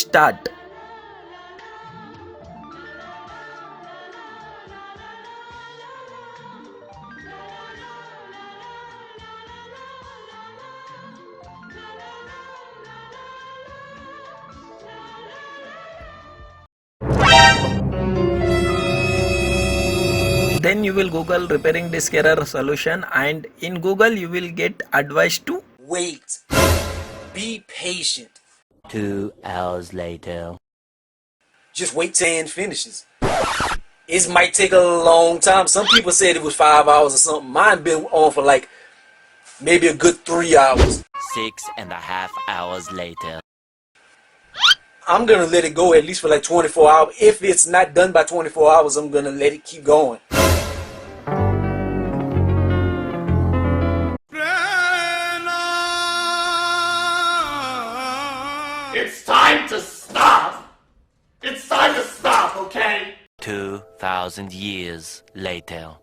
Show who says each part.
Speaker 1: start. Then you will Google repairing disk error solution, and in Google you will get advice to
Speaker 2: wait. Be patient.
Speaker 3: 2 hours later.
Speaker 2: Just wait till it finishes. It might take a long time. Some people said it was 5 hours or something. Mine been on for like maybe a good 3 hours.
Speaker 3: 6.5 hours later.
Speaker 2: I'm gonna let it go at least for like 24 hours. If it's not done by 24 hours, I'm gonna let it keep going.
Speaker 4: It's time to stop! It's time to stop, okay?
Speaker 3: 2,000 years later.